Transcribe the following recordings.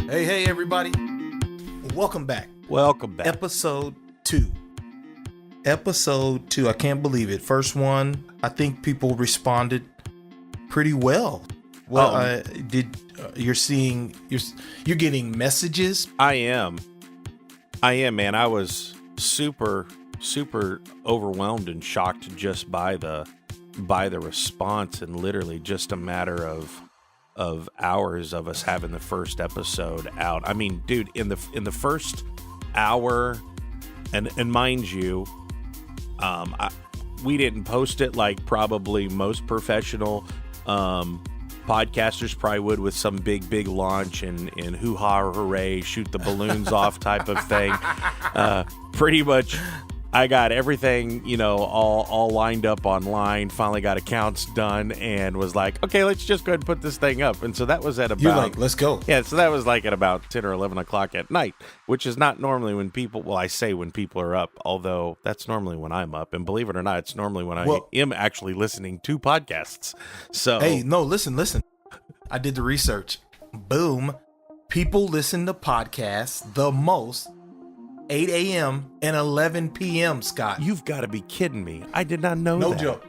Hey, everybody. Welcome back. Welcome back. Episode 2. I can't believe it. First one, I think people responded pretty well. Well, you're getting messages? I am, man. I was super overwhelmed and shocked just by the response, and literally just a matter of hours of us having the first episode out. I mean, dude, in the first hour, and mind you, we didn't post it like probably most professional podcasters probably would, with some big launch and hoo-ha or hooray, shoot the balloons off type of thing. Pretty much I got everything, all lined up online, finally got accounts done, and was like, okay, let's just go ahead and put this thing up. And so that was at about... You're like, let's go. Yeah, so that was like at about 10 or 11 o'clock at night, which is not normally when people... Well, I say when people are up, although that's normally when I'm up. And believe it or not, it's normally when I am actually listening to podcasts. So... Hey, no, listen. I did the research. Boom. People listen to podcasts the most 8 a.m. and 11 p.m., Scott. You've got to be kidding me. I did not know that. No joke.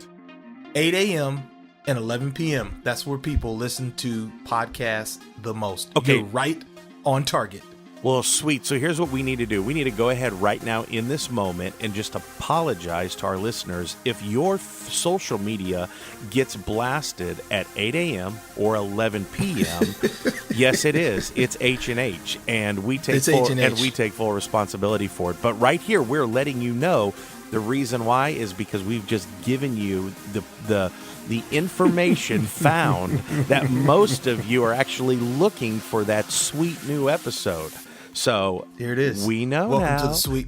8 a.m. and 11 p.m. That's where people listen to podcasts the most. Okay. You're right on target. Well, sweet. So here's what we need to do. We need to go ahead right now in this moment and just apologize to our listeners if your social media gets blasted at 8 a.m. or 11 p.m. Yes, it is. It's H&H, and we take full responsibility for it. But right here, we're letting you know the reason why is because we've just given you the information found that most of you are actually looking for that sweet new episode. So here it is. We know Welcome now.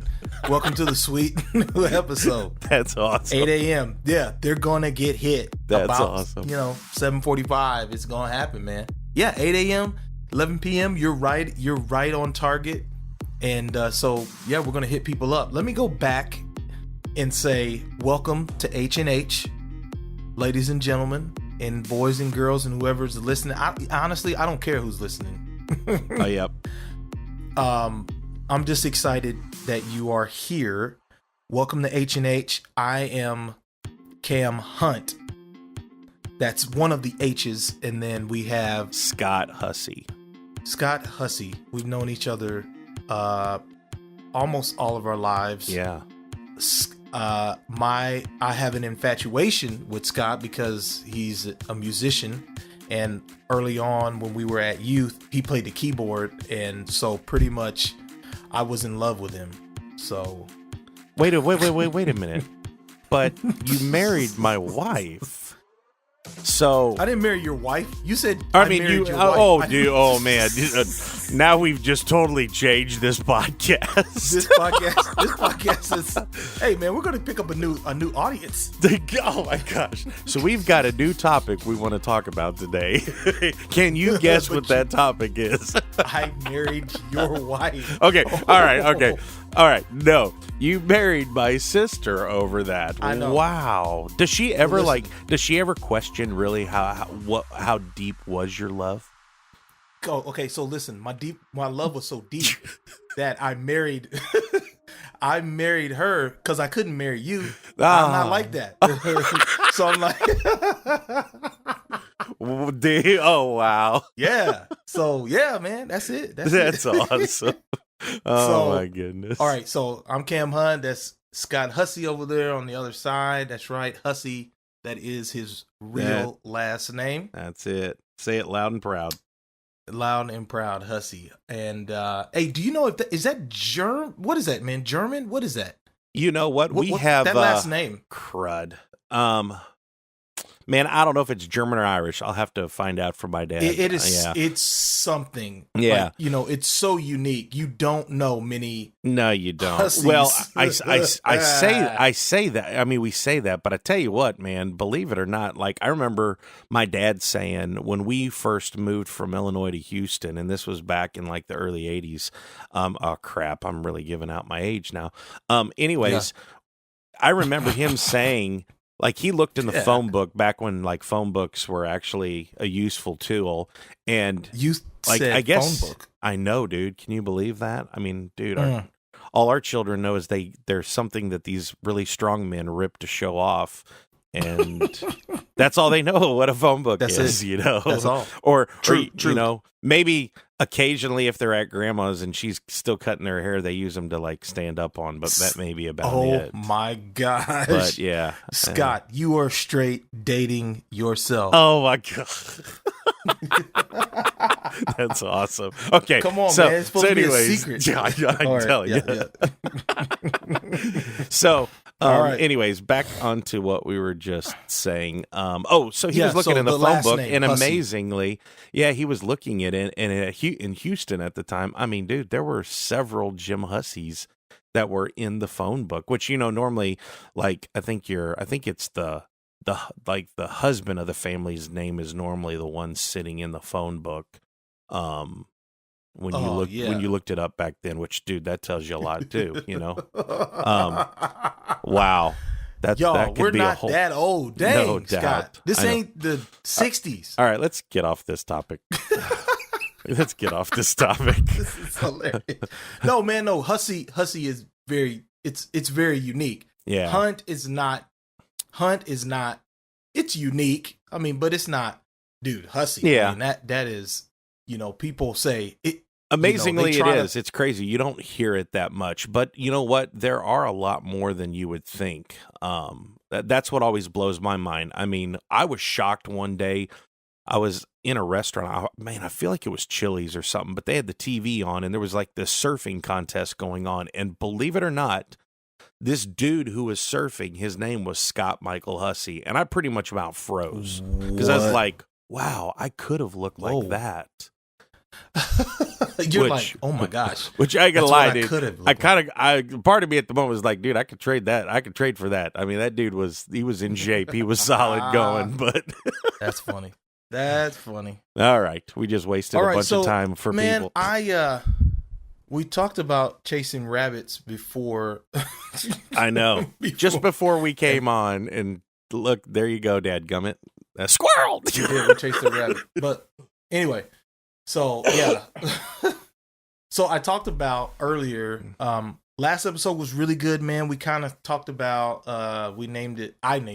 Welcome to the sweet new episode. That's awesome. 8 a.m. Yeah, they're gonna get hit. That's awesome. 7:45. It's gonna happen, man. Yeah, 8 a.m., 11 p.m. You're right. You're right on target. And so we're gonna hit people up. Let me go back and say welcome to H&H, ladies and gentlemen, and boys and girls, and whoever's listening. Honestly, I don't care who's listening. Oh, yep. I'm just excited that you are here. Welcome to H&H. I am Kam Hunt. That's one of the H's, and then we have Scott Hussey. Scott Hussey. We've known each other almost all of our lives. Yeah. I have an infatuation with Scott because he's a musician, and early on when we were at youth, he played the keyboard, and so pretty much I was in love with him. So wait a minute. But you married my wife. So I didn't marry your wife. You said I mean married you. Your wife. Oh, dude. Oh man. Now we've just totally changed this podcast. This podcast is. Hey man, we're gonna pick up a new audience. Oh my gosh. So we've got a new topic we want to talk about today. Can you guess what that topic is? I married your wife. Okay. All right. Okay. All right. No, you married my sister over that. I know. Wow. Does she ever Does she ever question really how deep was your love? Oh, okay. So listen, my love was so deep that I married her because I couldn't marry you. I'm not like that. So I'm like, oh wow. Yeah. So yeah, man, that's it. That's awesome. Oh my goodness. All right. So I'm Kam Hunt. That's Scott Hussey over there on the other side. That's right. Hussey. That is his real last name. That's it. Say it loud and proud. Loud and proud, Hussey. And hey, do you know if is that German? What is that, man? German? What is that? You know what? We have that last name. Crud. Man, I don't know if it's German or Irish. I'll have to find out from my dad. It is. Yeah. It's something. Yeah. Like, it's so unique. You don't know many. No, you don't. Hussies. Well, I say that. I mean, we say that, but I tell you what, man. Believe it or not, like I remember my dad saying when we first moved from Illinois to Houston, and this was back in like the early '80s. Oh crap! I'm really giving out my age now. Anyways, I remember him saying. Like he looked in the phone book back when like phone books were actually a useful tool, and you like said I guess phone book. I know, dude. Can you believe that? I mean, dude, Mm. all our children know is there's something that these really strong men rip to show off, and that's all they know what a phone book That's is, it. you know. That's all. Or True. you know, maybe occasionally if they're at grandma's and she's still cutting her hair, they use them to like stand up on, but that may be about it. Oh my gosh. But yeah, Scott, you are straight dating yourself. oh my god. That's awesome. Okay, Come on, so, man. It's supposed to be a anyways, secret. Yeah, I can All right, tell you. yeah. So, All right. anyways, back onto what we were just saying. So he was looking in the phone last book, name, and Hussey. amazingly, yeah, he was looking at it in Houston at the time. I mean, dude, there were several Jim Husseys that were in the phone book, which, you know, normally, like, I think it's the husband of the family's name is normally the one sitting in the phone book. When you looked it up back then, which, dude, that tells you a lot too, you know. Wow, that could we're be not a whole, that old. Dang, no doubt. Scott. This I know. ain't the 60s. All right, let's get off this topic. Let's get off this topic. This is hilarious. No, man, no. Hussey is very. It's very unique. Yeah, Hunt is not. It's unique. I mean, but it's not, dude. Hussey. Yeah. I mean, that is. You know, people say it. amazingly you know, it is. It's crazy. You don't hear it that much, but you know what? There are a lot more than you would think. That's what always blows my mind. I mean, I was shocked one day. I was in a restaurant. I feel like it was Chili's or something, but they had the TV on and there was like this surfing contest going on. And believe it or not, this dude who was surfing, his name was Scott Michael Hussey. And I pretty much about froze because I was like, wow, I could have looked like that. You're like, oh my gosh. Which I ain't gonna lie, dude. Part of me at the moment was like, dude, I could trade that. I could trade for that. I mean, that dude was in shape. He was solid going, but That's funny. That's funny. All right. We just wasted a bunch of time for people. We talked about chasing rabbits before. I know. Just before we came on, and look, there you go, dadgummit. A squirrel! We did. We chased the rabbit. But anyway, so yeah. So I talked about earlier, last episode was really good, man. We kind of talked about, we named it kind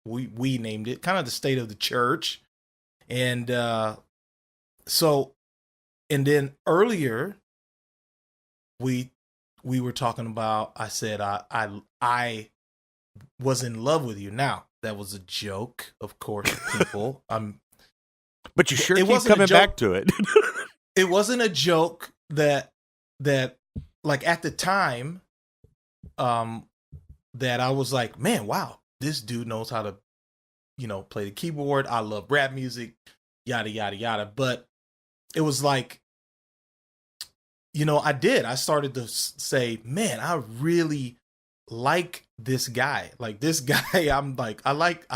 of the state of the church. And and then earlier we were talking about, I said, I was in love with you. Now, that was a joke, of course, people. But you sure keep coming back to it. It wasn't a joke that like at the time, that I was like, man, wow, this dude knows how to, play the keyboard. I love rap music, yada, yada, yada. But it was like, I started to say, man, I really like this guy. Like this guy, I'm like, I like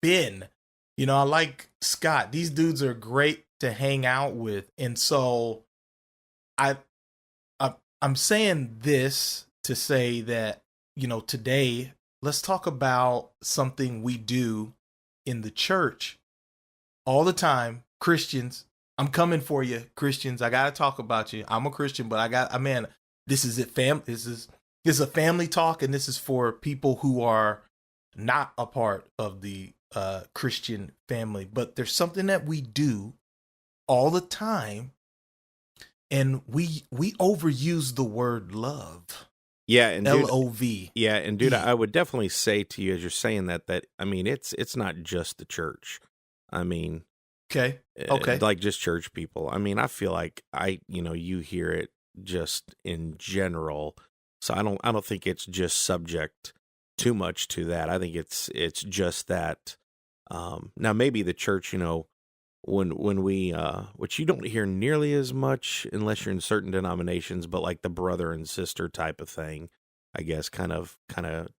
Ben, I like Scott. These dudes are great to hang out with. And so I'm saying this to say that, today, let's talk about something we do in the church all the time. Christians, I'm coming for you, Christians. I got to talk about you. I'm a Christian, but this is it, This is a family talk, and this is for people who are not a part of the Christian family. But there's something that we do all the time, and we overuse the word love. Yeah, and L-O-V. Yeah, and dude, I would definitely say to you as you're saying that I mean, it's not just the church. I mean, okay, like just church people. I mean, I feel like you hear it just in general. So I don't think it's just subject too much to that. I think it's just that. Now maybe the church, when we which you don't hear nearly as much unless you're in certain denominations, but like the brother and sister type of thing, I guess kind of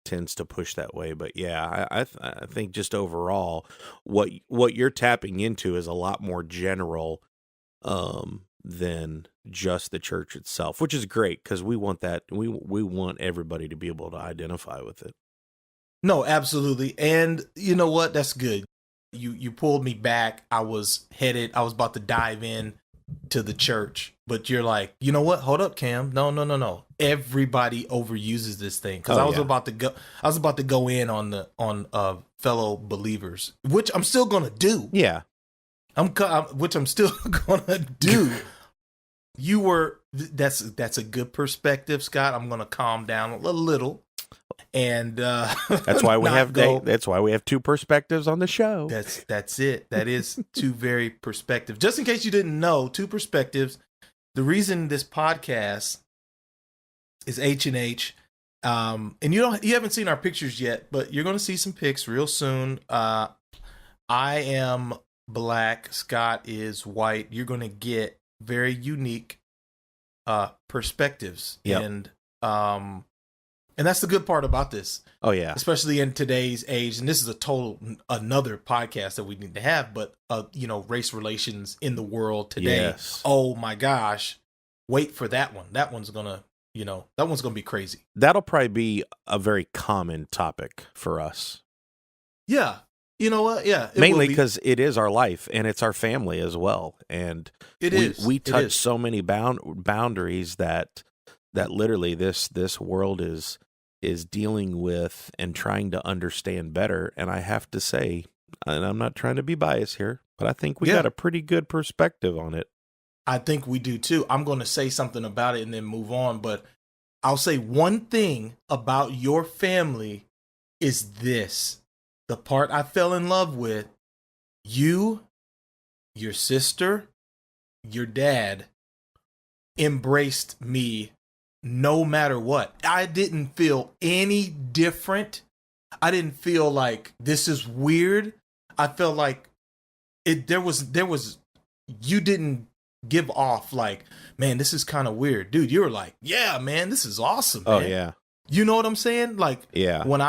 tends to push that way. But yeah, I think just overall what you're tapping into is a lot more general than just the church itself, which is great because we want that. We want everybody to be able to identify with it. No, absolutely. And you know what? That's good. You pulled me back. I was about to dive in to the church, but you're like, you know what? Hold up, Cam. No. Everybody overuses this thing because I was about to go in on fellow believers, which I'm still gonna do. Yeah, which I'm still gonna do. That's a good perspective, Scott. I'm gonna calm down a little, and that's why we have two perspectives on the show. That's it. That is two very perspectives. Just in case you didn't know, two perspectives. The reason this podcast is H&H, and you haven't seen our pictures yet, but you're gonna see some pics real soon. I am black. Scott is white. You're gonna get very unique perspectives. Yep. And that's the good part about this. Oh yeah. Especially in today's age, and this is another podcast that we need to have, but race relations in the world today. Yes. Oh my gosh. Wait for that one. That one's going to be crazy. That'll probably be a very common topic for us. Yeah. You know what? Yeah. Mainly because it is our life and it's our family as well. And we touch so many boundaries that literally this world is dealing with and trying to understand better. And I have to say, and I'm not trying to be biased here, but I think we got a pretty good perspective on it. I think we do too. I'm going to say something about it and then move on, but I'll say one thing about your family is this. The part I fell in love with, you, your sister, your dad embraced me no matter what. I didn't feel any different. I didn't feel like this is weird. I felt like there was you didn't give off like, man, this is kind of weird. Dude, you were like, yeah, man, this is awesome, man. Oh yeah. You know what I'm saying? Like, yeah. When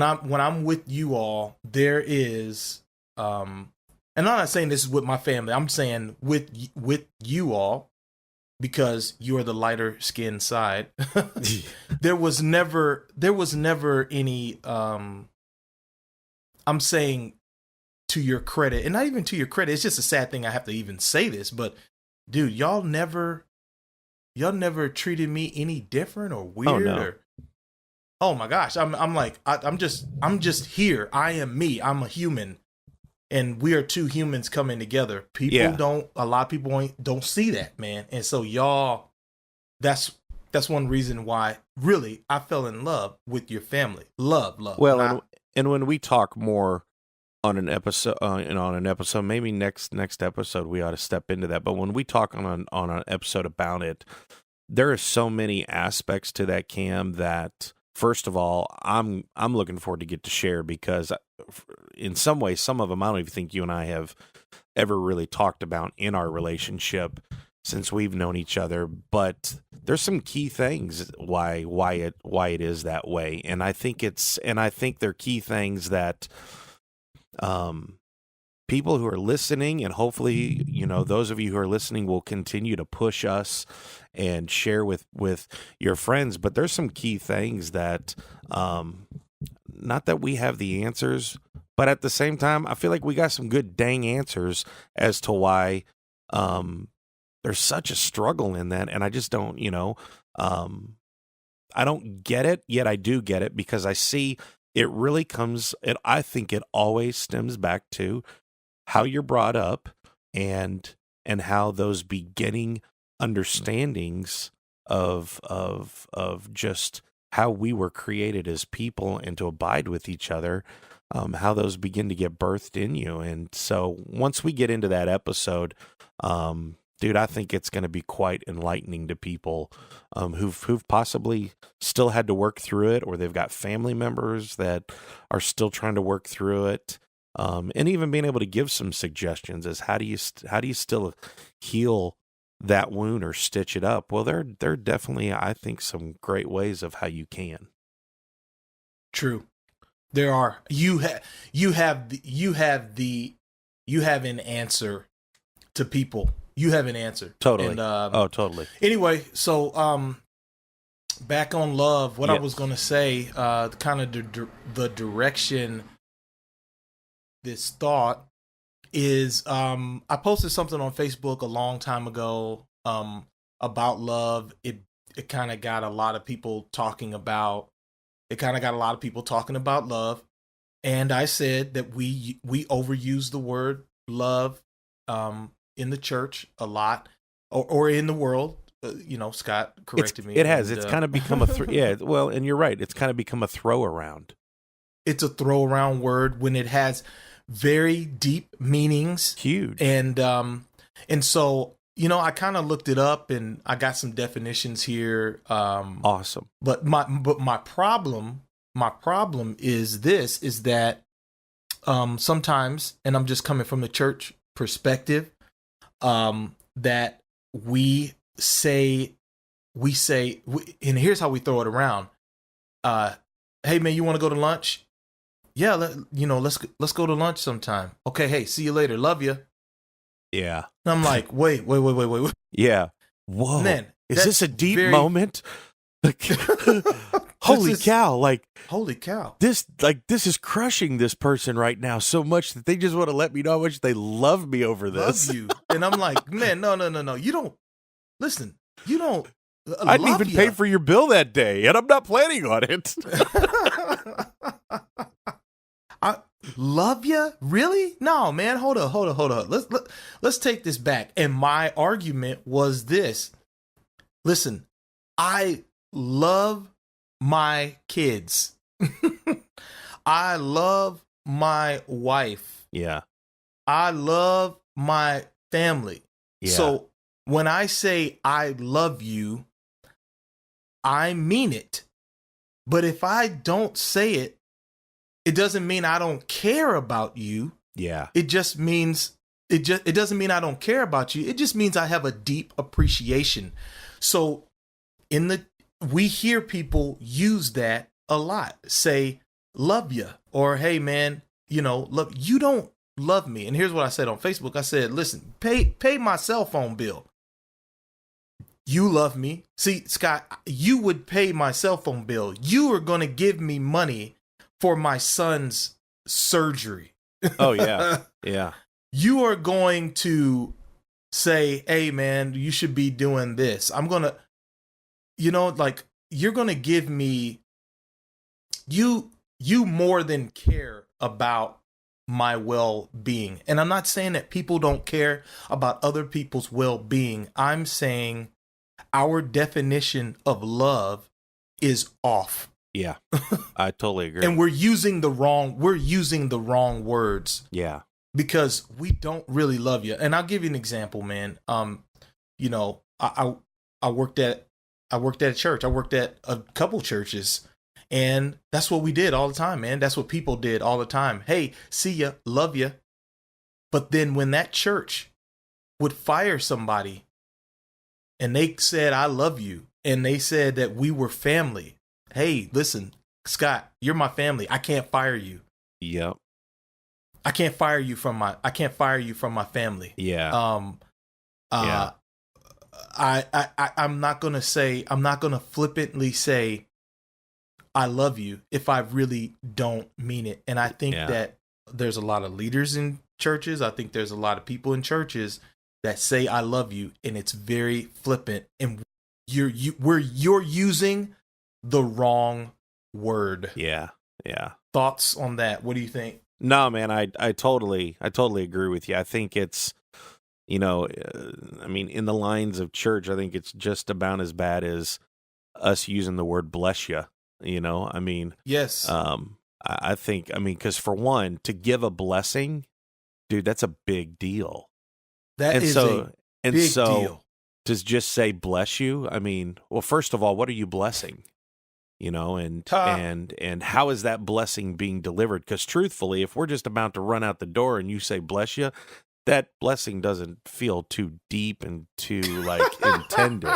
I'm with you all, there is and I'm not saying this is with my family. I'm saying with you all, because you are the lighter skinned side. there was never any I'm saying, to your credit, and not even to your credit, it's just a sad thing I have to even say this, but dude, y'all never treated me any different or weird. Oh, no. Oh my gosh, I'm like, I'm just here. I am me. I'm a human, and we are two humans coming together. A lot of people don't see that, man. And so y'all, that's one reason why really I fell in love with your family. Love. Well, and when we talk more on an episode, maybe next episode we ought to step into that. But when we talk on an episode about it, there are so many aspects to that, Cam, that first of all, I'm looking forward to get to share, because in some ways, some of them I don't even think you and I have ever really talked about in our relationship since we've known each other. But there's some key things why it is that way, and I think they're key things that people who are listening, and hopefully, those of you who are listening will continue to push us and share with your friends. But there's some key things that, not that we have the answers, but at the same time, I feel like we got some good dang answers as to why, there's such a struggle in that. And I just don't, I don't get it, yet I do get it, because I see it really I think it always stems back to how you're brought up and how those beginning understandings of just how we were created as people and to abide with each other, how those begin to get birthed in you. And so once we get into that episode, dude, I think it's going to be quite enlightening to people who've possibly still had to work through it, or they've got family members that are still trying to work through it, and even being able to give some suggestions as how do you still heal that wound or stitch it up. Well, there are definitely, I think, some great ways of how you can. True, there are. You have an answer to people. You have an answer. Totally. And, totally. Anyway, so back on love, what I was going to say, kind of the direction this thought is I posted something on Facebook a long time ago about love. It kind of got a lot of people talking about love, and I said that we overuse the word love in the church a lot, or in the world. Scott corrected me. It has. It's kind of become yeah. Well, and you're right. It's kind of become a throw around. It's a throw around word when it has very deep meanings. Huge. And so, I kind of looked it up and I got some definitions here. Awesome. But my problem is that sometimes, and I'm just coming from the church perspective, that we say, and here's how we throw it around. Hey man, you want to go to lunch? Yeah, let's go to lunch sometime. Okay, hey, see you later. Love you. Yeah. And I'm like, wait. Yeah. Whoa. Man, is this a deep moment? Holy cow. Holy cow. This is crushing this person right now so much that they just want to let me know how much they love me over this. Love you. And I'm like, man, no. You don't listen. You don't. I didn't even pay for your bill that day, and I'm not planning on it. I love you? Really? No, man. Hold up. Let's take this back. And my argument was this. Listen, I love my kids. I love my wife. Yeah. I love my family. Yeah. So when I say I love you, I mean it. But if I don't say it, it doesn't mean I don't care about you. Yeah. It just means it doesn't mean I don't care about you. It just means I have a deep appreciation. So we hear people use that a lot. Say, love you, or hey man, love you. Don't love me. And here's what I said on Facebook. I said, listen, pay my cell phone bill. You love me. See, Scott, you would pay my cell phone bill. You are going to give me money for my son's surgery. Oh, yeah. Yeah. You are going to say, hey, man, you should be doing this. I'm going to, you're going to give me, you more than care about my well-being. And I'm not saying that people don't care about other people's well-being. I'm saying our definition of love is off. Yeah, I totally agree. And we're using the wrong words. Yeah. Because we don't really love you. And I'll give you an example, man. I worked at a church. I worked at a couple churches, and that's what we did all the time, man. That's what people did all the time. Hey, see ya, love ya. But then when that church would fire somebody and they said, I love you, and they said that we were family. Hey, listen, Scott, you're my family. I can't fire you. Yep. I can't fire you from my family. Yeah. Yeah. I'm not gonna flippantly say I love you if I really don't mean it. And I think that there's a lot of leaders in churches. I think there's a lot of people in churches that say I love you, and it's very flippant, and you're using the wrong word. Yeah. Yeah. Thoughts on that? What do you think? No, man, I totally agree with you. I think it's, in the lines of church, I think it's just about as bad as us using the word bless you, Yes. I think, because for one, to give a blessing, dude, that's a big deal. That is a big deal. To just say bless you, well, first of all, what are you blessing? And how is that blessing being delivered? Because truthfully, if we're just about to run out the door and you say bless you, that blessing doesn't feel too deep and too intended.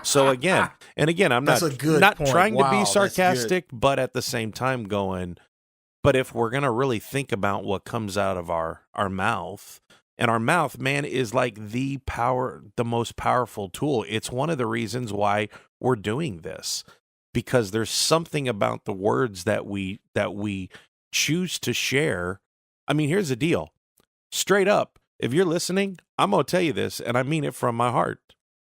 So again, I'm not trying to be sarcastic, but at the same time but if we're going to really think about what comes out of our mouth, and our mouth, man, is like the most powerful tool. It's one of the reasons why we're doing this. Because there's something about the words that we choose to share. Here's the deal. straight up, if you're listening, I'm going to tell you this, and I mean it from my heart.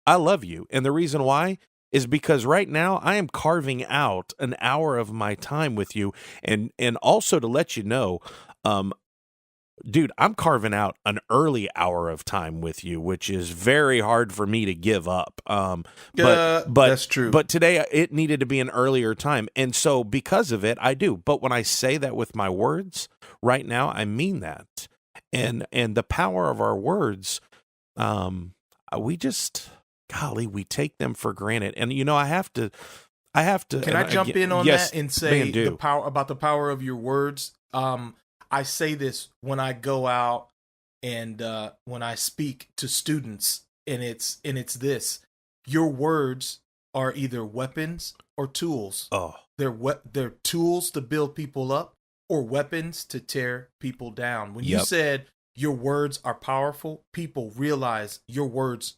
I love you. And the reason why is because right now I am carving out an hour of my time with you. And also to let you know, dude, I'm carving out an early hour of time with you, which is very hard for me to give up. But that's true. But today it needed to be an earlier time. And so because of it, I do. But when I say that with my words right now, I mean that. And the power of our words, we just, golly, we take them for granted. And, I have to. Can I jump in on yes, that and say do. the power of your words? I say this when I go out and when I speak to students, and it's this: your words are either weapons or tools. Oh, they're tools to build people up or weapons to tear people down. When you said your words are powerful, people realize your words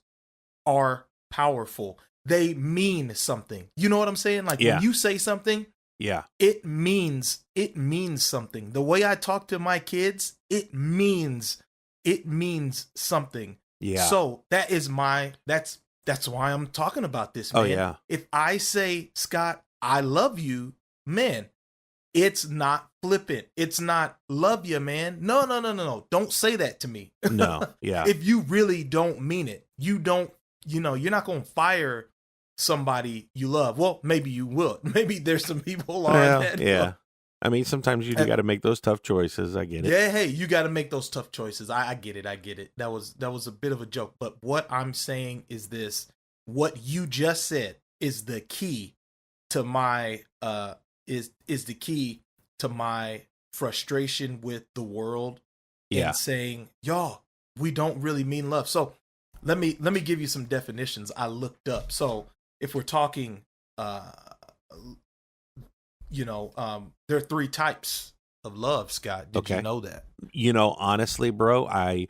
are powerful. They mean something. You know what I'm saying? Like when you say something, it means something. The way I talk to my kids, it means something. Yeah. So that's why I'm talking about this, man. Oh, yeah. If I say, Scott, I love you, man, it's not flippant. It's not love you, man. No. Don't say that to me. No. Yeah. If you really don't mean it, you're not going to fire somebody you love. Well, maybe you will. Maybe there's some people on that. Yeah. I mean, sometimes you got to make those tough choices. I get it. Yeah, hey, you got to make those tough choices. I get it. That was a bit of a joke. But what I'm saying is this: what you just said is the key to my is the key to my frustration with the world. And saying, y'all, we don't really mean love. So let me give you some definitions I looked up. So if we're talking, there are 3 types of love, Scott. Did you know that? Honestly, bro, I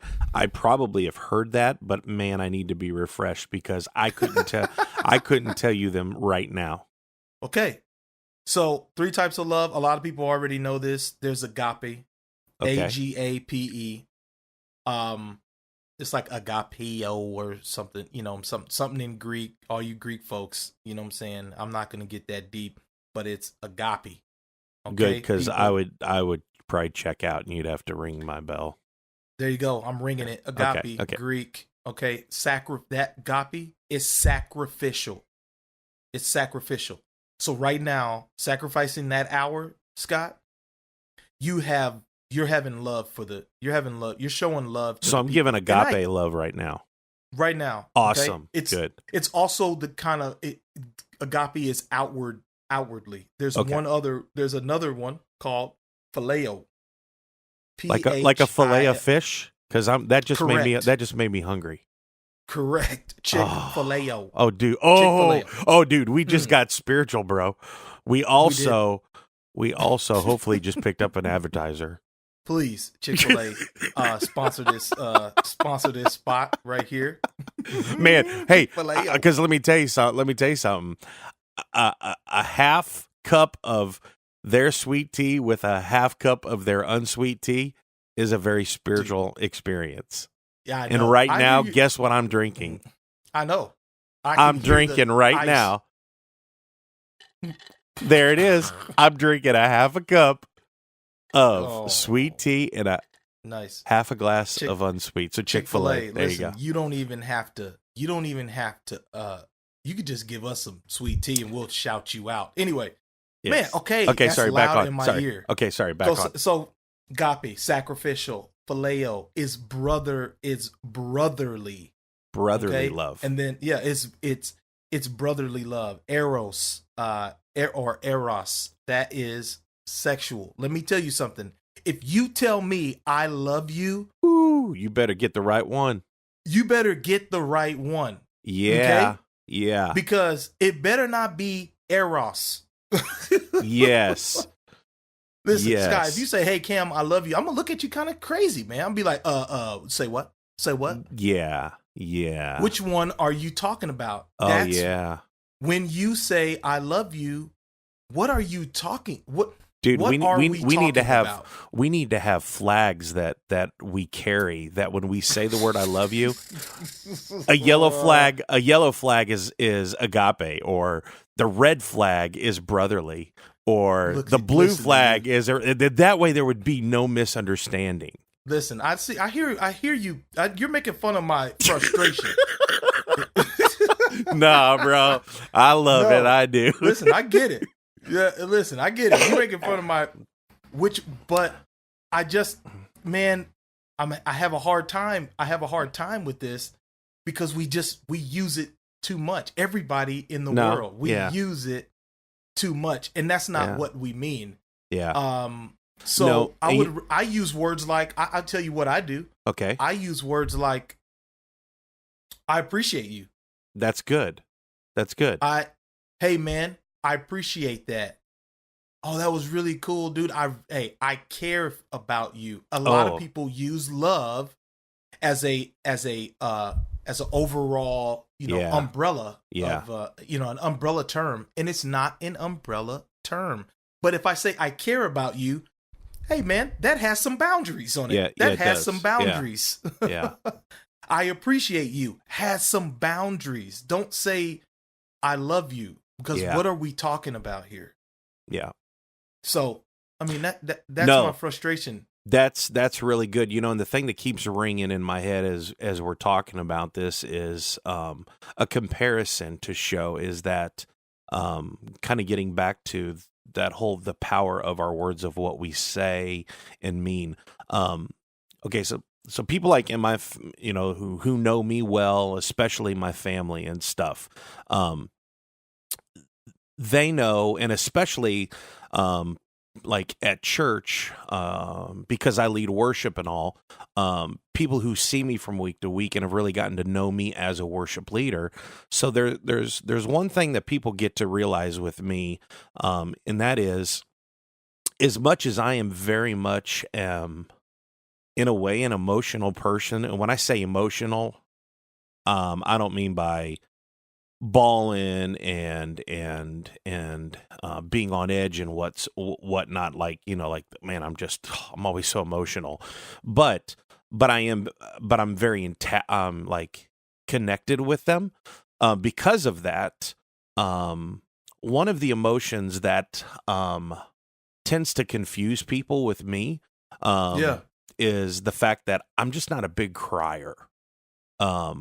probably have heard that, but man, I need to be refreshed because I couldn't tell you them right now. Okay. So 3 types of love. A lot of people already know this. There's agape, AGAPE. It's like agapeo or something, something in Greek. All you Greek folks, you know what I'm saying? I'm not going to get that deep, but it's agape. Okay? Good, because I would probably check out and you'd have to ring my bell. There you go. I'm ringing it. Agape, okay. Greek. Okay. That agape is sacrificial. It's sacrificial. So right now, sacrificing that hour, Scott, you're having love you're showing love to so I'm giving agape love right now. Okay? Awesome. Good. It's also the kind of agape is outwardly. There's another one called phileo. Like a fillet of fish, cuz that just made me hungry. Correct. Chick-fil-A. Oh, dude. Oh, dude, we just got spiritual, bro. We also hopefully just picked up an advertiser. Please, Chick-fil-A, sponsor this spot right here. Man, hey, because let me tell you something. A half cup of their sweet tea with a half cup of their unsweet tea is a very spiritual experience. Yeah, I know. And right now, guess what I'm drinking? I know. I'm drinking right now. There it is. I'm drinking a half a cup of sweet tea and a half a glass of unsweet. So Chick-fil-A. There you go. You don't even have to. You could just give us some sweet tea and we'll shout you out. Anyway, man. Okay. Okay. Sorry. Back on. In my ear. Okay. Sorry. Back on. So agape, sacrificial, phileo is brotherly. Brotherly love. And then it's brotherly love. Eros, or eros, that is sexual. Let me tell you something. If you tell me I love you, you better get the right one. Yeah. Okay? Yeah. Because it better not be eros. Yes. Listen, Scott, if you say, "Hey, Cam, I love you," I'm gonna look at you kind of crazy, man. I'm gonna be like, say what? Say what? Yeah. Yeah. Which one are you talking about? Yeah. When you say I love you, what are you talking? What Dude, What are we need to talking have about? we need to have flags that we carry, that when we say the word "I love you," a yellow flag is agape, or the red flag is brotherly, or the blue flag is that way there would be no misunderstanding. Listen, I hear you. You're making fun of my frustration. Nah, bro, I love it. I do. Listen, I get it. Yeah, listen, I get it. You're making fun of but I just, man, I have a hard time. I have a hard time with this because we use it too much. Everybody in the world, we use it too much, and that's not what we mean. Yeah. So I use words like, I'll tell you what I do. Okay. I use words like, I appreciate you. That's good. That's good. Hey man, I appreciate that. Oh, that was really cool, dude. I care about you. A lot of people use love as a overall, umbrella of an umbrella term, and it's not an umbrella term. But if I say I care about you, hey man, that has some boundaries on it. That has some boundaries. Yeah. I appreciate you has some boundaries. Don't say I love you, because what are we talking about here? Yeah. So, I mean, that's my frustration. That's really good. And the thing that keeps ringing in my head as we're talking about this is a comparison to show is that kind of getting back to that whole, the power of our words, of what we say and mean. Okay, so people like in my, who know me well, especially my family and stuff, they know, and especially like at church, because I lead worship and all, people who see me from week to week and have really gotten to know me as a worship leader. So there's one thing that people get to realize with me, and that is, as much as I am very much in a way an emotional person, and when I say emotional, I don't mean by bawling and being on edge and whatnot, like, man, I'm always so emotional, but I'm very like connected with them because of that. One of the emotions that tends to confuse people with me is the fact that I'm just not a big crier. Or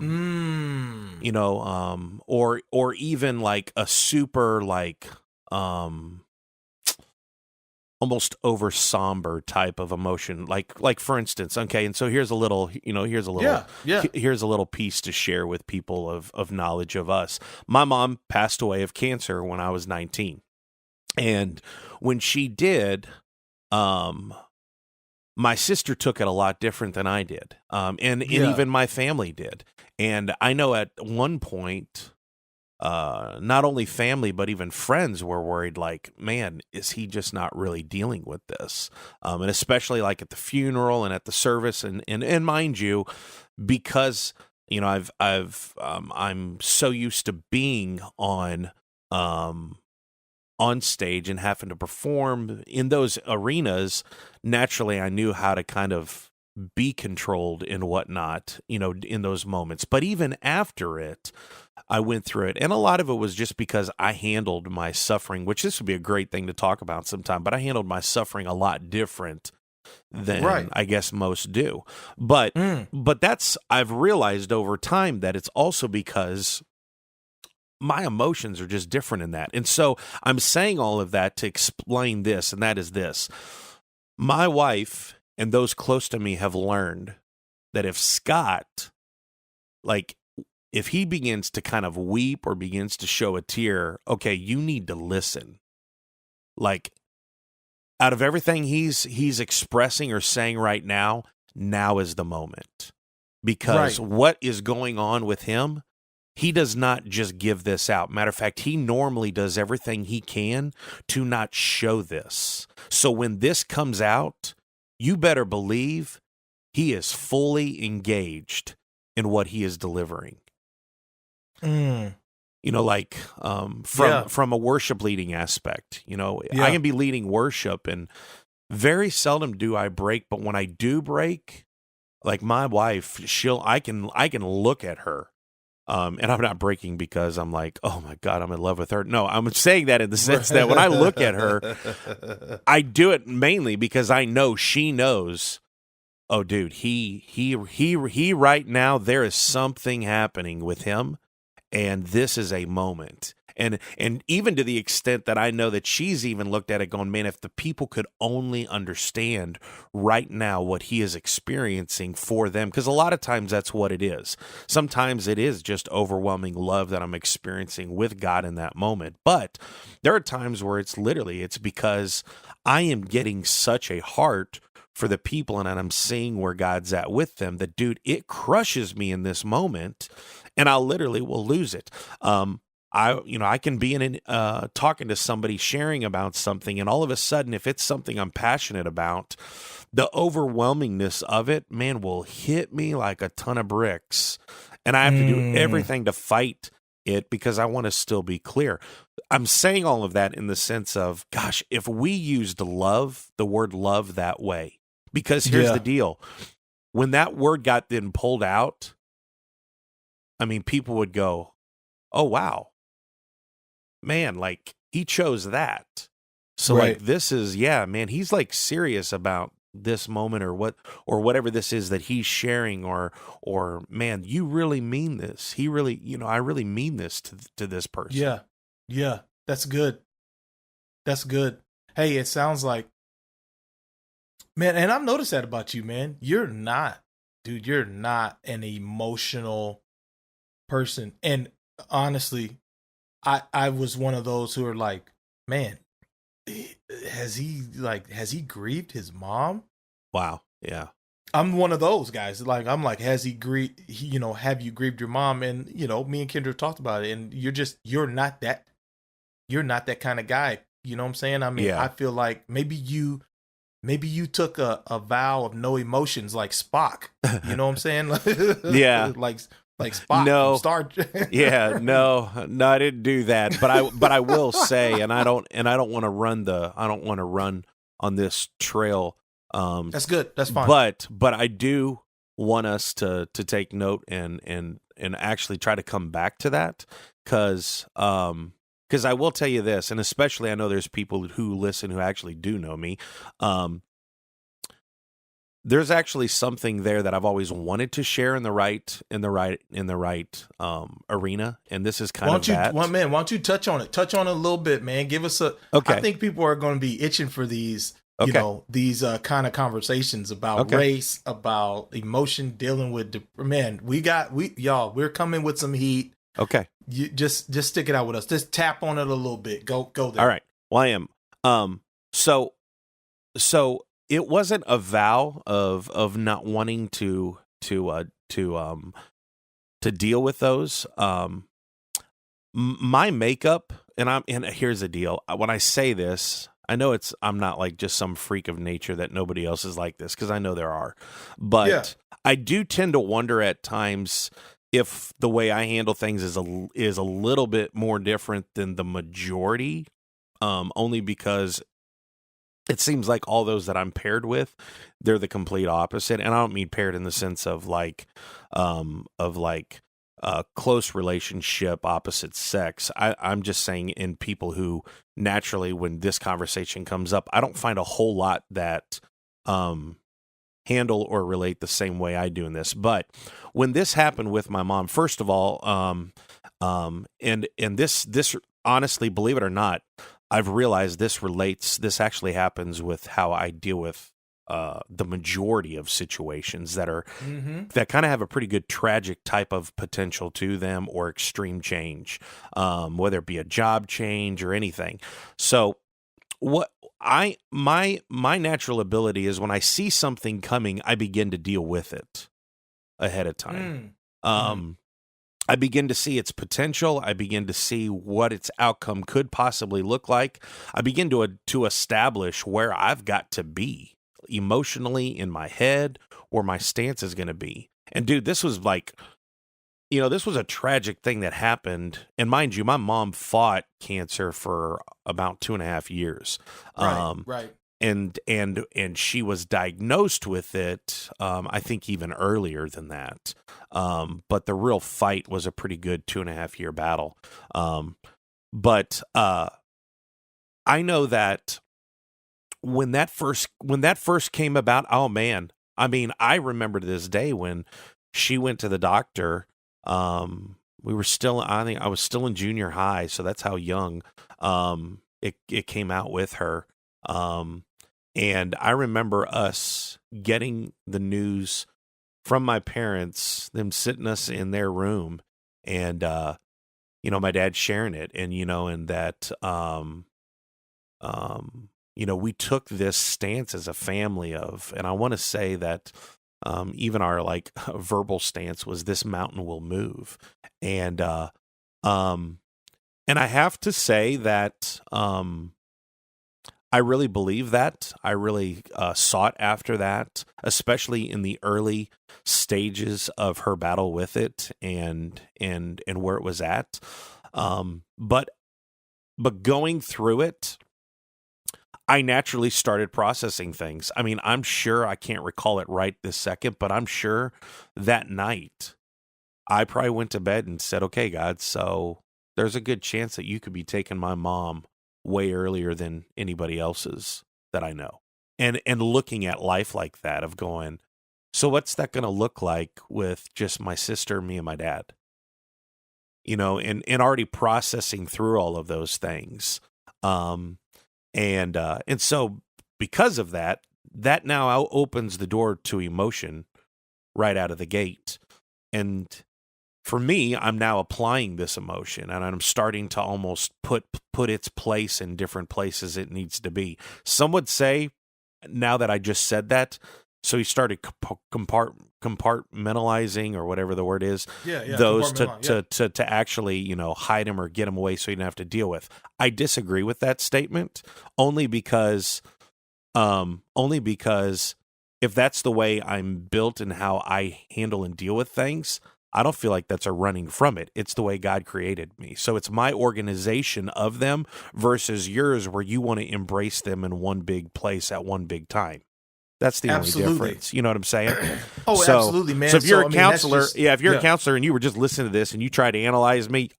even like a super like almost over somber type of emotion, like for instance, okay, and so here's a little piece to share with people of knowledge of us. My mom passed away of cancer when I was 19, and when she did, my sister took it a lot different than I did, and even my family did. And I know at one point, not only family, but even friends were worried, like, man, is he just not really dealing with this? And especially like at the funeral and at the service. And mind you, because, I'm so used to being on stage and having to perform in those arenas, naturally I knew how to kind of be controlled and whatnot, in those moments. But even after it, I went through it. And a lot of it was just because I handled my suffering, which this would be a great thing to talk about sometime, but I handled my suffering a lot different than I guess most do. But I've realized over time that it's also because my emotions are just different in that. And so I'm saying all of that to explain this, and that is this. My wife and those close to me have learned that if Scott, like, if he begins to kind of weep or begins to show a tear, okay, you need to listen. Like, out of everything he's expressing or saying right now is the moment. Because what is going on with him, he does not just give this out. Matter of fact, he normally does everything he can to not show this. So when this comes out, you better believe he is fully engaged in what he is delivering. like from a worship leading aspect. I can be leading worship, and very seldom do I break, but when I do break, like my wife, I can look at her. And I'm not breaking because I'm like, oh my God, I'm in love with her. No, I'm saying that in the sense that when I look at her, I do it mainly because I know she knows, oh dude, he right now, there is something happening with him, and this is a moment. And even to the extent that I know that she's even looked at it going, man, if the people could only understand right now what he is experiencing for them, because a lot of times that's what it is. Sometimes it is just overwhelming love that I'm experiencing with God in that moment. But there are times where it's because I am getting such a heart for the people, and I'm seeing where God's at with them, that, dude, it crushes me in this moment, and I literally will lose it. I can be talking to somebody, sharing about something, and all of a sudden, if it's something I'm passionate about, the overwhelmingness of it, man, will hit me like a ton of bricks, and I have to do everything to fight it because I want to still be clear. I'm saying all of that in the sense of, gosh, if we used the word love that way, because here's the deal. When that word got then pulled out, I mean, people would go, oh, wow, man, like he chose that. So like, this is, man, he's like serious about this moment or whatever this is that he's sharing, or man, you really mean this. He really, I really mean this to this person. Yeah. That's good. Hey, it sounds like, man, and I've noticed that about you, man. You're not an emotional person. And honestly, I was one of those who are like, man, has he grieved his mom? Wow. Yeah. I'm one of those guys. Like, I'm like, has he grieved, have you grieved your mom? And, me and Kendra talked about it, and you're not that kind of guy. You know what I'm saying? I mean, I feel like maybe you took a vow of no emotions, like Spock. You know what I'm saying? Yeah. like Spock. No. From Star Yeah. No, I didn't do that. But I will say, and I don't want to run on this trail. That's good. That's fine. But I do want us to take note and actually try to come back to that, because I will tell you this, and especially I know there's people who listen who actually do know me. There's actually something there that I've always wanted to share in the right arena, and this is kind of that. Why don't you touch on it? Touch on it a little bit, man. Give us okay. I think people are going to be itching for these. These kind of conversations about race, about emotion, dealing with we're coming with some heat. Okay. You just stick it out with us. Just tap on it a little bit. Go there. All right. Well, I am. So it wasn't a vow of not wanting to deal with those. My makeup, and here's the deal. When I say this, I know I'm not like just some freak of nature that nobody else is like this, because I know there are. But I do tend to wonder at times if the way I handle things is a little bit more different than the majority, only because it seems like all those that I'm paired with, they're the complete opposite. And I don't mean paired in the sense of close relationship, opposite sex. I'm just saying in people who naturally, when this conversation comes up, I don't find a whole lot that handle or relate the same way I do in this. But when this happened with my mom, first of all, and this honestly, believe it or not, I've realized this actually happens with how I deal with the majority of situations that are that kind of have a pretty good tragic type of potential to them, or extreme change, whether it be a job change or anything. So what my natural ability is, when I see something coming, I begin to deal with it ahead of time. I begin to see its potential. I begin to see what its outcome could possibly look like. I begin to establish where I've got to be emotionally in my head, or my stance is going to be. And dude, this was like this was a tragic thing that happened. And mind you, my mom fought cancer for about 2.5 years. Right. And she was diagnosed with it, I think even earlier than that. But the real fight was a pretty good 2.5 year battle. But I know that when that first came about, oh man, I mean, I remember to this day when she went to the doctor. We were still, I think I was still in junior high, so that's how young it came out with her. And I remember us getting the news from my parents, them sitting us in their room, and my dad sharing it, and and that we took this stance as a family and I want to say that even our like verbal stance was, this mountain will move. And I have to say that I really believe that. I really sought after that, especially in the early stages of her battle with it and where it was at. But going through it, I naturally started processing things. I mean, I'm sure, I can't recall it right this second, but I'm sure that night I probably went to bed and said, okay, God, so there's a good chance that you could be taking my mom way earlier than anybody else's that I know. And looking at life like that, of going, so what's that going to look like with just my sister, me, and my dad? And already processing through all of those things. And so because of that now opens the door to emotion right out of the gate. And for me, I'm now applying this emotion, and I'm starting to almost put its place in different places it needs to be. Some would say, now that I just said that, so he started compartmentalizing, or whatever the word is, those to actually, hide him or get him away so you don't have to deal with. I disagree with that statement, only because if that's the way I'm built and how I handle and deal with things, I don't feel like that's a running from it. It's the way God created me. So it's my organization of them versus yours, where you want to embrace them in one big place at one big time. That's the only difference. You know what I'm saying? Absolutely, man. So if you're a counselor, a counselor and you were just listening to this and you try to analyze me,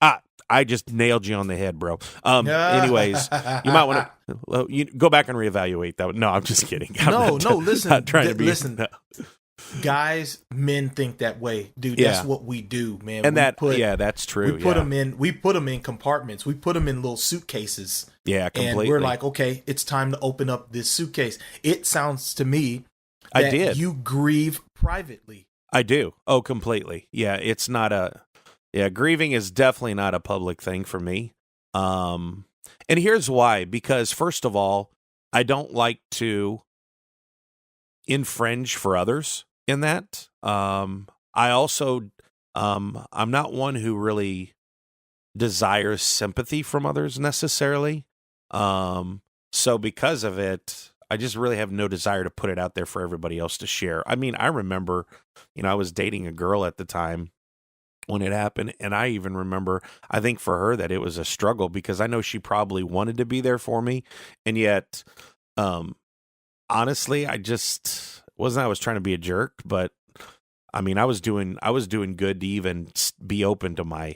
I just nailed you on the head, bro. Anyways, you might want to go back and reevaluate that. No, I'm just kidding. Listen. Not trying to be. Listen, guys, men think that way, dude. That's what we do, man. And that's true. We put them in compartments. We put them in little suitcases. Yeah, completely. And we're like, okay, it's time to open up this suitcase. It sounds to me that you grieve privately. I do. Oh, completely. Yeah, it's not grieving is definitely not a public thing for me. And here's why. Because first of all, I don't like to infringe for others in that. I also, I'm not one who really desires sympathy from others necessarily. So because of it, I just really have no desire to put it out there for everybody else to share. I mean, I remember, I was dating a girl at the time when it happened, and I even remember, I think for her that it was a struggle, because I know she probably wanted to be there for me, and yet, honestly, I just wasn't. I was trying to be a jerk, but I mean, I was doing good to even be open to my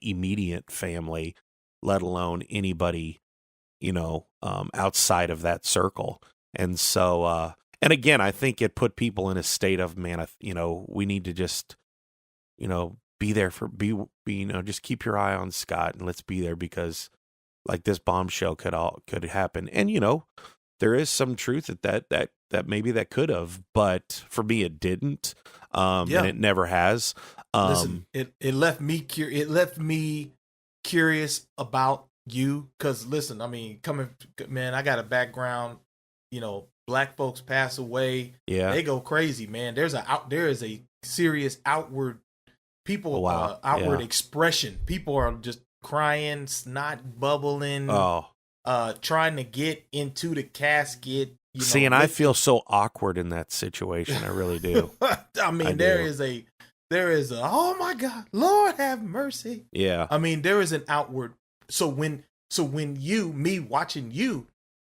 immediate family, let alone anybody, outside of that circle. And so, and again, I think it put people in a state of, man, we need to just, be there just keep your eye on Scott, and let's be there, because like this bombshell could happen. And, there is some truth that maybe that could have, but for me, it didn't. And it never has. Listen, it left me curious about you. 'Cause listen, I mean, I got a background, black folks pass away. Yeah. They go crazy, man. There is a serious outward expression. People are just crying, snot bubbling. Oh, trying to get into the casket. See, and I feel so awkward in that situation. I really do. I mean, there is a there is a, oh my God, Lord have mercy. Yeah. I mean, there is an outward. So when me watching you,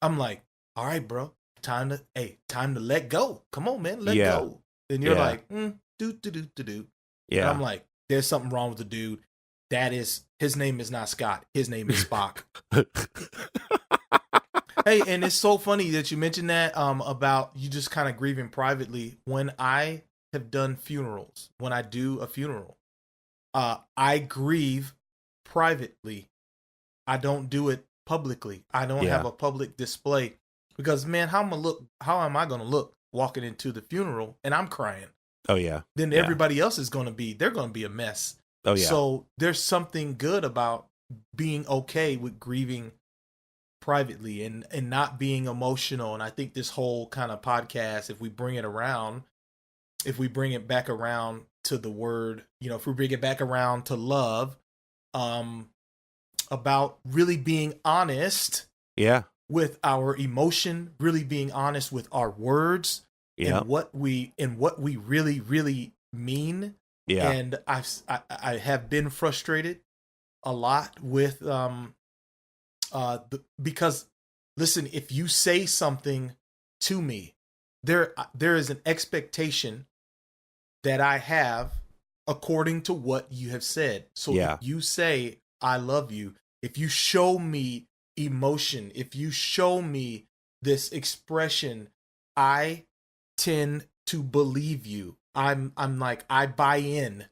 I'm like, all right, bro, time to let go. Come on, man, let go. And you're like, do. Yeah. And I'm like, there's something wrong with the dude. His name is not Scott. His name is Spock. Hey, and it's so funny that you mentioned that about you just kind of grieving privately. When I have done funerals, when I do a funeral, I grieve privately. I don't do it publicly. I don't have a public display because, man, how am I gonna look walking into the funeral and I'm crying? Oh yeah. Then everybody else is they're gonna be a mess. Oh yeah. So there's something good about being okay with grieving privately and not being emotional. And I think this whole kind of podcast, if we bring it back around to the word, if we bring it back around to love, about really being honest with our emotion, really being honest with our words and what we really, really mean. Yeah. And I have been frustrated a lot with, because listen, if you say something to me, there is an expectation that I have according to what you have said. So if you say, I love you, if you show me emotion, if you show me this expression, I tend to believe you. I'm like, I buy in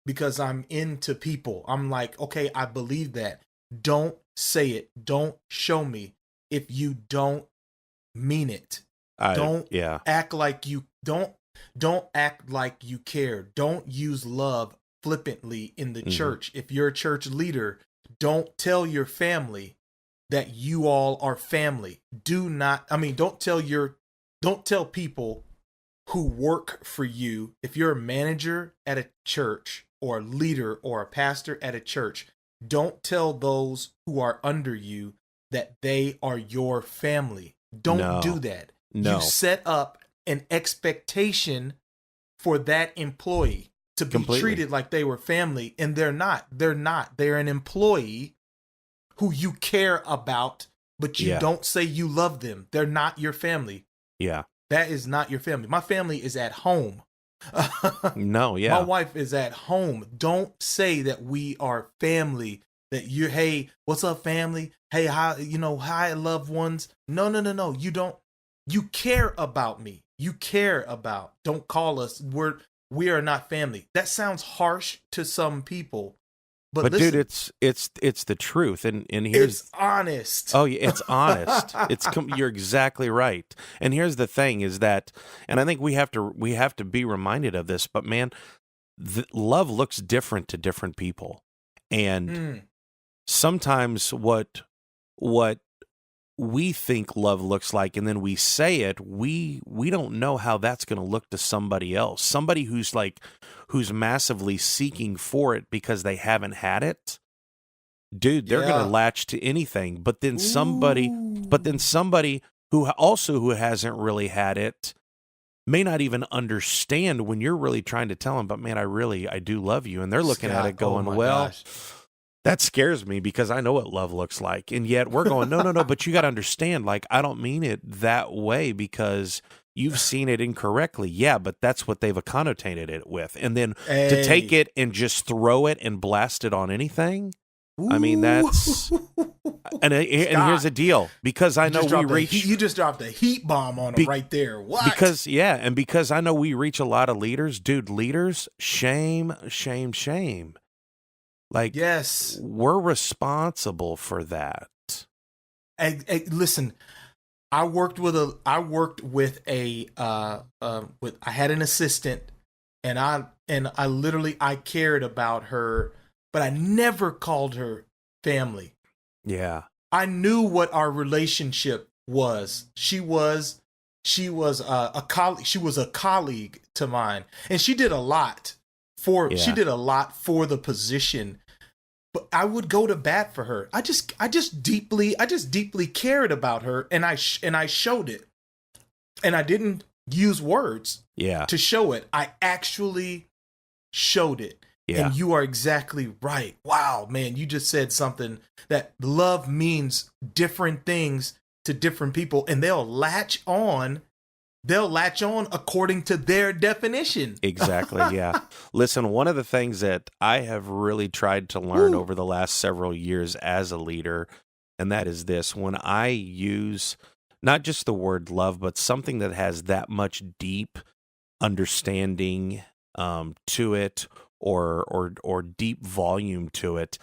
because I'm into people. I'm like, okay, I believe that. Don't say it. Don't show me if you don't mean it. Don't act like you don't act like you care. Don't use love flippantly in the church. If you're a church leader, don't tell your family that you all are family. Don't tell people who work for you. If you're a manager at a church or a leader or a pastor at a church, don't tell those who are under you that they are your family. Don't do that. No. You set up an expectation for that employee to be treated like they were family, and they're not. They're an employee who you care about, but you don't say you love them. They're not your family. Yeah. That is not your family. My family is at home. My wife is at home. Don't say that we are family, that hey, what's up, family? Hey, hi, loved ones. No. You don't. You care about me. Don't call us. We are not family. That sounds harsh to some people. But listen, dude, it's the truth, and here's it's honest. Oh, yeah, it's honest. You're exactly right. And here's the thing: is that, and I think we have to be reminded of this. But man, love looks different to different people, and sometimes what we think love looks like, and then we say it, we don't know how that's going to look to somebody else. Somebody who's massively seeking for it because they haven't had it. Dude, they're going to latch to anything. But then somebody who hasn't really had it may not even understand when you're really trying to tell them, but man, I do love you. And they're looking at it going, gosh. That scares me because I know what love looks like. And yet we're going, no, but you got to understand, like, I don't mean it that way because you've seen it incorrectly. Yeah, but that's what they've connotated it with. And then to take it and just throw it and blast it on anything, I mean, that's... And here's the deal. Because I know you just dropped a heat bomb on them right there. What? Because I know we reach a lot of leaders. Dude, leaders, shame. Like, yes, we're responsible for that. Listen, I had an assistant, and I literally cared about her, but I never called her family. Yeah. I knew what our relationship was. She was a colleague. She was a colleague to mine, and she did a lot for the position. But I would go to bat for her. I just deeply cared about her, and I showed it. And I didn't use words to show it. I actually showed it. Yeah. And you are exactly right. Wow, man, you just said something that love means different things to different people, and they'll latch on according to their definition. Exactly, yeah. Listen, one of the things that I have really tried to learn over the last several years as a leader, and that is this: when I use not just the word love, but something that has that much deep understanding to it, or deep volume to it,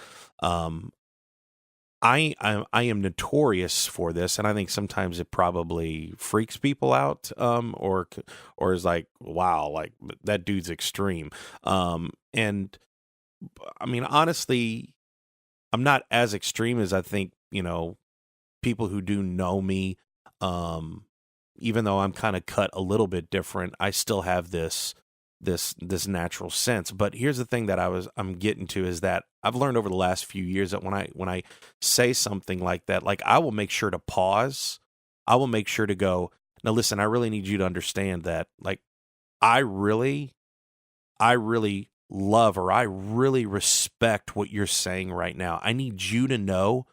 I am notorious for this, and I think sometimes it probably freaks people out, or is like, wow, like that dude's extreme. And I mean, honestly, I'm not as extreme as I think, people who do know me. Even though I'm kind of cut a little bit different, I still have this natural sense. But here's the thing that I'm getting to is that I've learned over the last few years that when I say something like that, like, I will make sure to pause. I will make sure to go, now listen, I really need you to understand that, like, I really love, or I really respect what you're saying right now. I need you to know,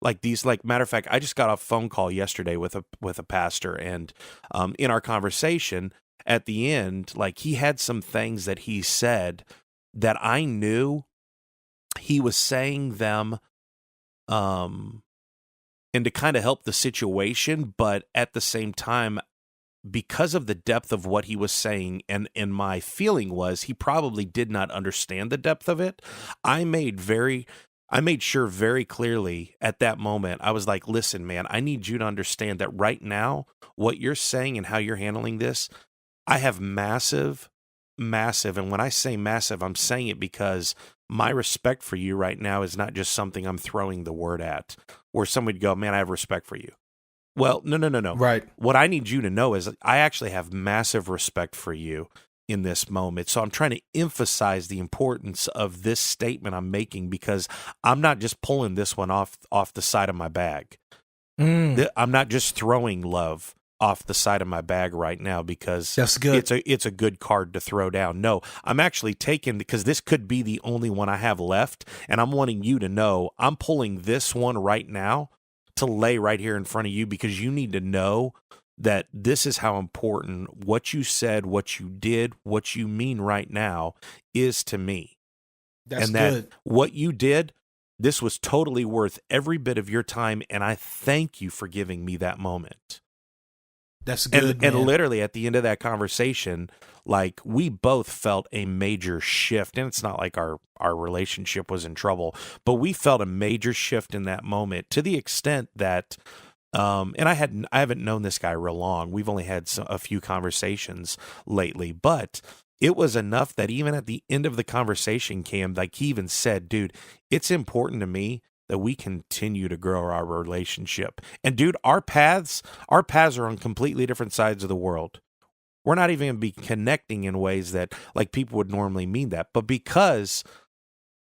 matter of fact, I just got a phone call yesterday with a pastor, and in our conversation at the end, like, he had some things that he said that I knew he was saying them, and to kind of help the situation, but at the same time, because of the depth of what he was saying, and my feeling was he probably did not understand the depth of it, I made sure very clearly at that moment, I was like, listen, man, I need you to understand that right now, what you're saying and how you're handling this, I have massive, and when I say massive, I'm saying it because my respect for you right now is not just something I'm throwing the word at, where somebody would go, man, I have respect for you. Well, no. Right. What I need you to know is I actually have massive respect for you in this moment. So I'm trying to emphasize the importance of this statement I'm making, because I'm not just pulling this one off the side of my bag. I'm not just throwing love off the side of my bag right now because that's good. It's a good card to throw down. No, I'm actually taking, because this could be the only one I have left, and I'm wanting you to know I'm pulling this one right now to lay right here in front of you, because you need to know that this is how important what you said, what you did, what you mean right now is to me. That's and that good. What you did, this was totally worth every bit of your time, and I thank you for giving me that moment. That's good, and literally at the end of that conversation, like, we both felt a major shift, and it's not like our relationship was in trouble, but we felt a major shift in that moment, to the extent that, and I haven't known this guy real long. We've only had a few conversations lately, but it was enough that even at the end of the conversation, Cam, like, he even said, dude, it's important to me that we continue to grow our relationship. And dude, our paths are on completely different sides of the world. We're not even going to be connecting in ways that, like, people would normally mean that. But because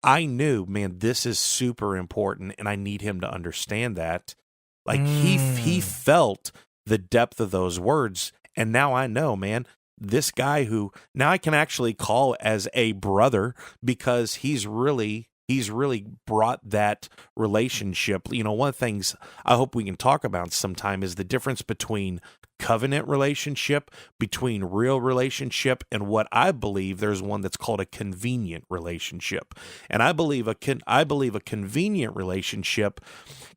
I knew, man, this is super important, and I need him to understand that, like, he felt the depth of those words. And now I know, man, this guy who now I can actually call as a brother, because he's really brought that relationship. One of the things I hope we can talk about sometime is the difference between covenant relationship, between real relationship, and what I believe there's one that's called a convenient relationship. And I believe a convenient relationship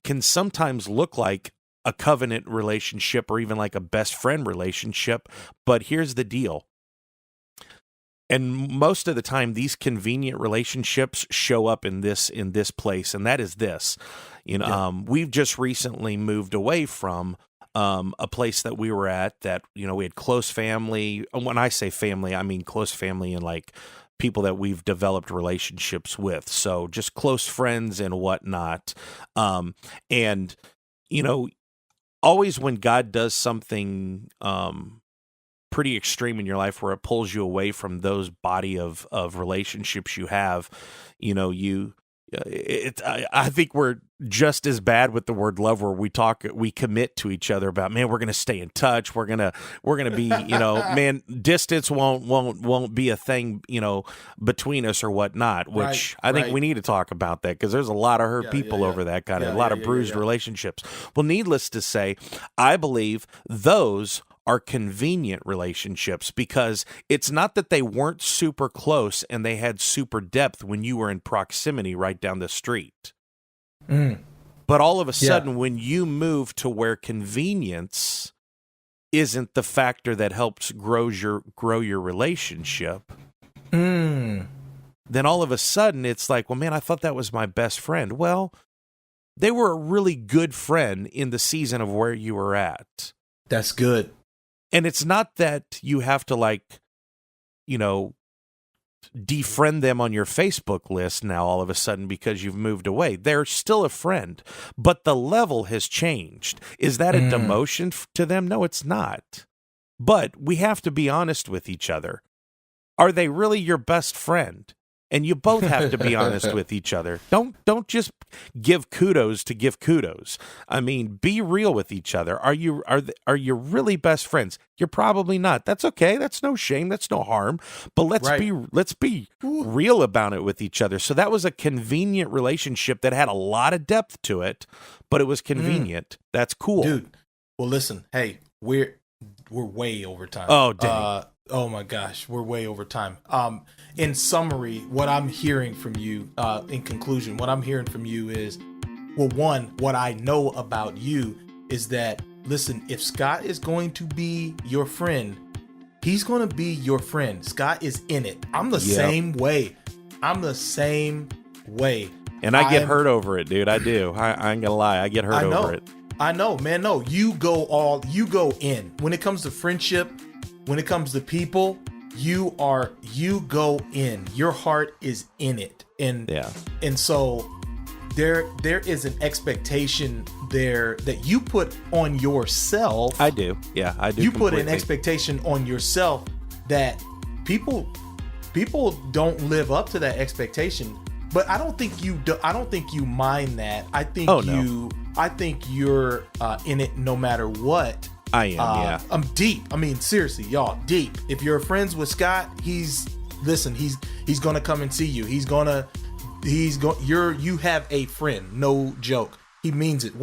can sometimes look like a covenant relationship, or even like a best friend relationship. But here's the deal. And most of the time, these convenient relationships show up in this place, and that is this. We've just recently moved away from a place that we were at that, we had close family. When I say family, I mean close family and like people that we've developed relationships with. So just close friends and whatnot. And always when God does something pretty extreme in your life, where it pulls you away from those body of relationships you have, I think we're just as bad with the word love, where we commit to each other about, man, we're going to stay in touch. We're going to be, man, distance won't be a thing, between us or whatnot, which I think we need to talk about that, because there's a lot of hurt people over that kind of, a lot of bruised relationships. Well, needless to say, I believe those are convenient relationships, because it's not that they weren't super close and they had super depth when you were in proximity right down the street. But all of a sudden, when you move to where convenience isn't the factor that helps grow your relationship, then all of a sudden it's like, well, man, I thought that was my best friend. Well, they were a really good friend in the season of where you were at. That's good. And it's not that you have to defriend them on your Facebook list now all of a sudden because you've moved away. They're still a friend, but the level has changed. Is that a demotion to them? No, it's not. But we have to be honest with each other. Are they really your best friend? And you both have to be honest with each other. Don't just give kudos to give kudos. I mean, be real with each other. Are you really best friends? You're probably not. That's okay. That's no shame. That's no harm. But let's be real about it with each other. So that was a convenient relationship that had a lot of depth to it, but it was convenient. That's cool, dude. Well, listen. Hey, we're way over time. Oh, dang. Oh my gosh, we're way over time. In summary, what I'm hearing from you, in conclusion, what I'm hearing from you is, well, one, what I know about you is that, listen, if Scott is going to be your friend, he's going to be your friend. Scott is in it. I'm the same way. And I get hurt over it, dude. I do. I ain't gonna lie. I get hurt over it. I know, man. No, you go in. When it comes to friendship, when it comes to people, you go in. Your heart is in it. And so there is an expectation there that you put on yourself. I do. Yeah, I do. You put an expectation on yourself that people don't live up to that expectation. But I don't think you mind that. I think you're in it no matter what. I am, I'm deep. I mean, seriously, y'all, deep. If you're friends with Scott, he's gonna come and see you. You have a friend. No joke. He means it.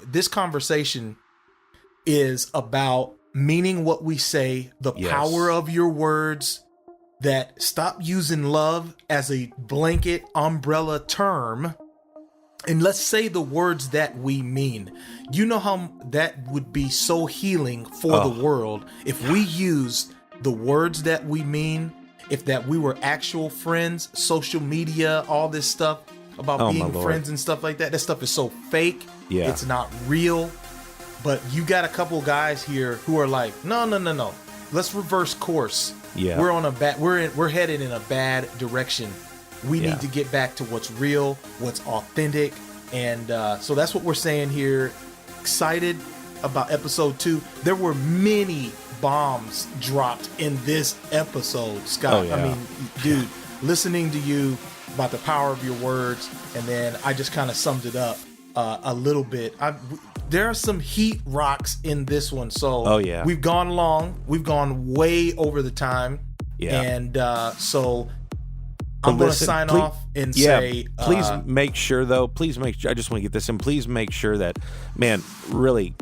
This conversation is about meaning what we say, the power of your words, that stop using love as a blanket umbrella term. And let's say the words that we mean. You know how that would be so healing for the world if we used the words that we mean, if that we were actual friends. Social media, all this stuff about being friends and stuff like that. That stuff is so fake. Yeah. It's not real. But you got a couple guys here who are like, no. Let's reverse course. Yeah. We're headed in a bad direction. We need to get back to what's real, what's authentic. And so that's what we're saying here. Excited about episode 2. There were many bombs dropped in this episode, Scott. Oh, yeah. I mean, dude, listening to you about the power of your words, and then I just kind of summed it up a little bit. There are some heat rocks in this one. So we've gone long. We've gone way over the time. Yeah. And so I'm going to sign off and say... Please make sure, I just want to get this in. Please make sure that, man, really,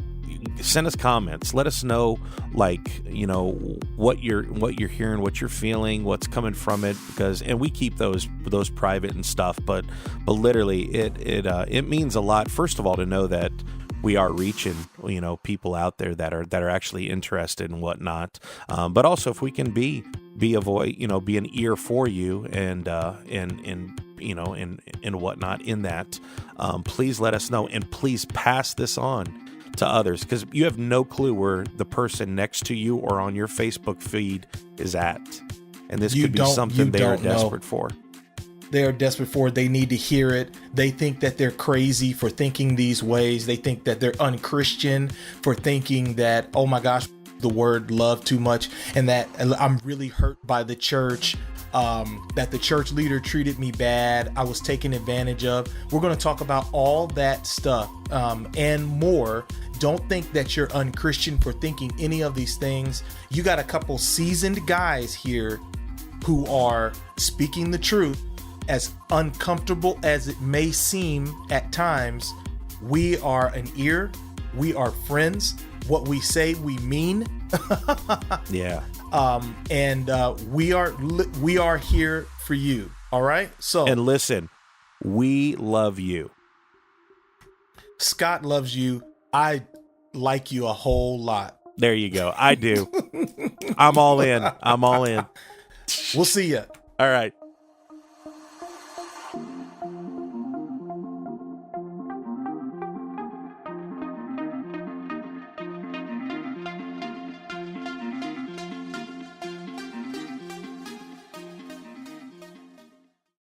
send us comments. Let us know, what you're hearing, what you're feeling, what's coming from it. And we keep those private and stuff. But literally, it means a lot, first of all, to know that we are reaching, people out there that are actually interested and whatnot. But also, if we can be a voice, be an ear for you and whatnot in that, please let us know, and please pass this on to others, because you have no clue where the person next to you or on your Facebook feed is at, and this could be something they are desperate for. They are desperate for it. They need to hear it. They think that they're crazy for thinking these ways. They think that they're unchristian for thinking that, oh my gosh, the word love too much, and that I'm really hurt by the church. that the church leader treated me bad, I was taken advantage of. We're going to talk about all that stuff and more. Don't think that you're unchristian for thinking any of these things. You got a couple seasoned guys here who are speaking the truth, as uncomfortable as it may seem at times. We are an ear. We are friends. What we say, we mean. Yeah. And we are here for you. All right. So, and listen, we love you. Scott loves you. I like you a whole lot. There you go. I do. I'm all in. We'll see ya. All right.